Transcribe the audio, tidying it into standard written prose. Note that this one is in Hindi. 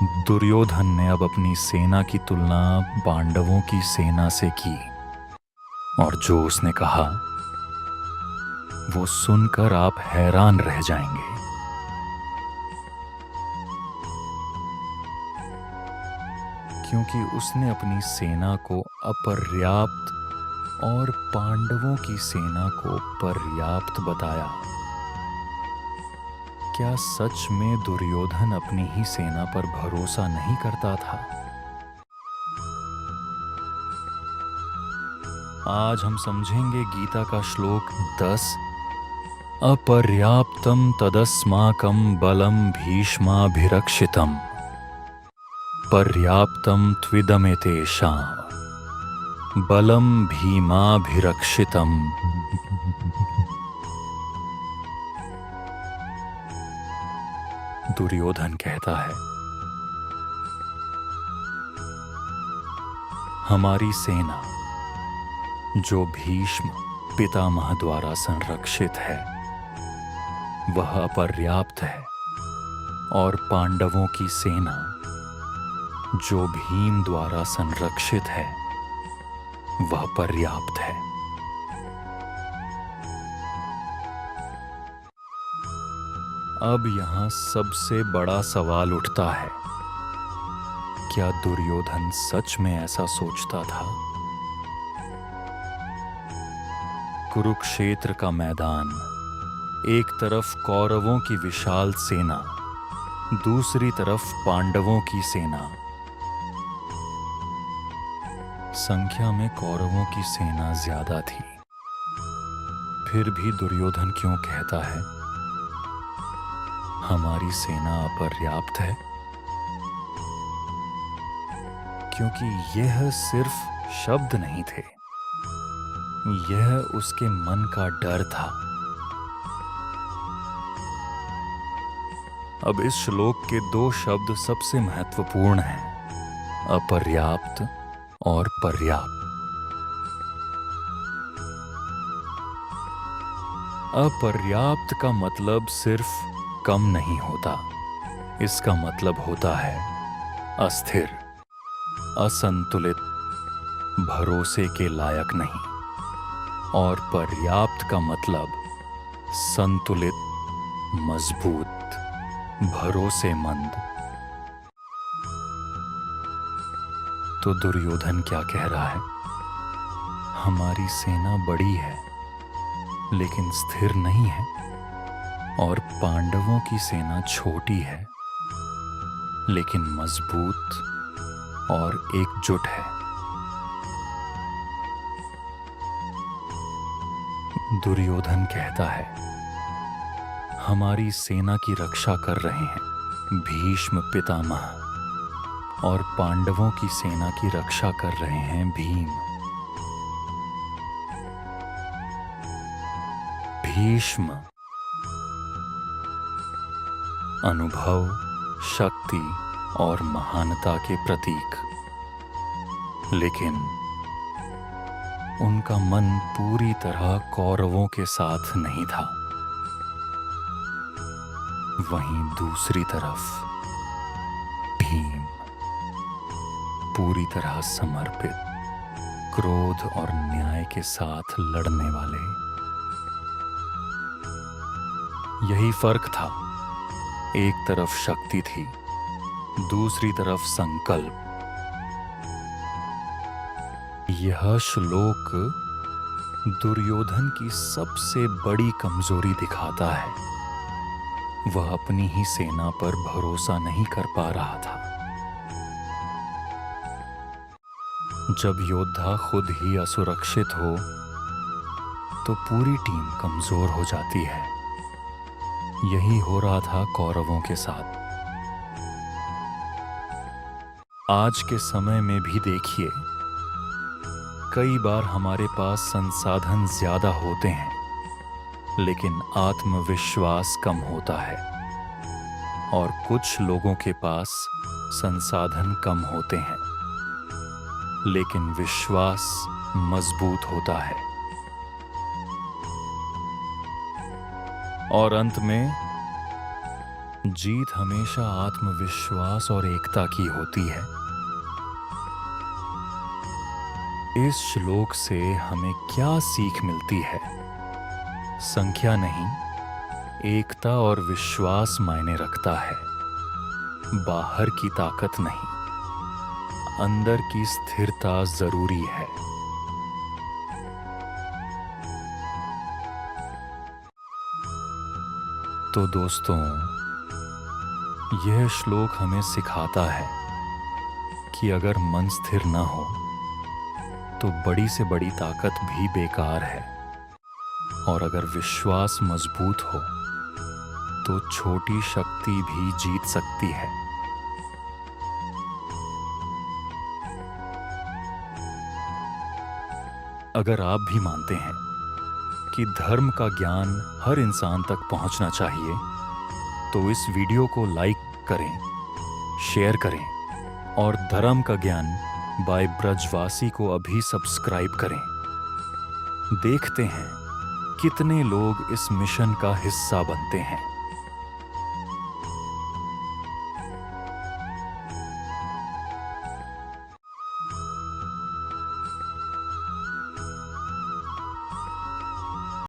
दुर्योधन ने अब अपनी सेना की तुलना पांडवों की सेना से की और जो उसने कहा वो सुनकर आप हैरान रह जाएंगे। क्योंकि उसने अपनी सेना को अपर्याप्त और पांडवों की सेना को पर्याप्त बताया। क्या सच में दुर्योधन अपनी ही सेना पर भरोसा नहीं करता था? आज हम समझेंगे गीता का श्लोक 10। अपर्याप्तम तदस्माकं बलम भीष्माभिरक्षितम् पर्याप्तम त्विदमेतेषां बलम भीमाभिरक्षितम्। दुर्योधन कहता है, हमारी सेना जो भीष्म पितामह द्वारा संरक्षित है वह अपर्याप्त है, और पांडवों की सेना जो भीम द्वारा संरक्षित है वह पर्याप्त है। अब यहां सबसे बड़ा सवाल उठता है, क्या दुर्योधन सच में ऐसा सोचता था? कुरुक्षेत्र का मैदान, एक तरफ कौरवों की विशाल सेना, दूसरी तरफ पांडवों की सेना। संख्या में कौरवों की सेना ज्यादा थी, फिर भी दुर्योधन क्यों कहता है हमारी सेना अपर्याप्त है? क्योंकि यह सिर्फ शब्द नहीं थे, यह उसके मन का डर था। अब इस श्लोक के दो शब्द सबसे महत्वपूर्ण हैं, अपर्याप्त और पर्याप्त। अपर्याप्त का मतलब सिर्फ कम नहीं होता, इसका मतलब होता है अस्थिर, असंतुलित, भरोसे के लायक नहीं। और पर्याप्त का मतलब संतुलित, मजबूत, भरोसेमंद। तो दुर्योधन क्या कह रहा है? हमारी सेना बड़ी है लेकिन स्थिर नहीं है, और पांडवों की सेना छोटी है लेकिन मजबूत और एकजुट है। दुर्योधन कहता है, हमारी सेना की रक्षा कर रहे हैं भीष्म पितामह, और पांडवों की सेना की रक्षा कर रहे हैं भीम। भीष्म अनुभव, शक्ति और महानता के प्रतीक, लेकिन उनका मन पूरी तरह कौरवों के साथ नहीं था। वहीं दूसरी तरफ भीम पूरी तरह समर्पित, क्रोध और न्याय के साथ लड़ने वाले। यही फर्क था, एक तरफ शक्ति थी, दूसरी तरफ संकल्प। यह श्लोक दुर्योधन की सबसे बड़ी कमजोरी दिखाता है। वह अपनी ही सेना पर भरोसा नहीं कर पा रहा था। जब योद्धा खुद ही असुरक्षित हो तो पूरी टीम कमजोर हो जाती है। यही हो रहा था कौरवों के साथ। आज के समय में भी देखिए, कई बार हमारे पास संसाधन ज्यादा होते हैं लेकिन आत्मविश्वास कम होता है, और कुछ लोगों के पास संसाधन कम होते हैं लेकिन विश्वास मजबूत होता है। और अंत में जीत हमेशा आत्मविश्वास और एकता की होती है। इस श्लोक से हमें क्या सीख मिलती है? संख्या नहीं, एकता और विश्वास मायने रखता है। बाहर की ताकत नहीं, अंदर की स्थिरता जरूरी है। तो दोस्तों, यह श्लोक हमें सिखाता है कि अगर मन स्थिर न हो तो बड़ी से बड़ी ताकत भी बेकार है, और अगर विश्वास मजबूत हो तो छोटी शक्ति भी जीत सकती है। अगर आप भी मानते हैं कि धर्म का ज्ञान हर इंसान तक पहुंचना चाहिए, तो इस वीडियो को लाइक करें, शेयर करें और धर्म का ज्ञान बाय ब्रजवासी को अभी सब्सक्राइब करें। देखते हैं कितने लोग इस मिशन का हिस्सा बनते हैं।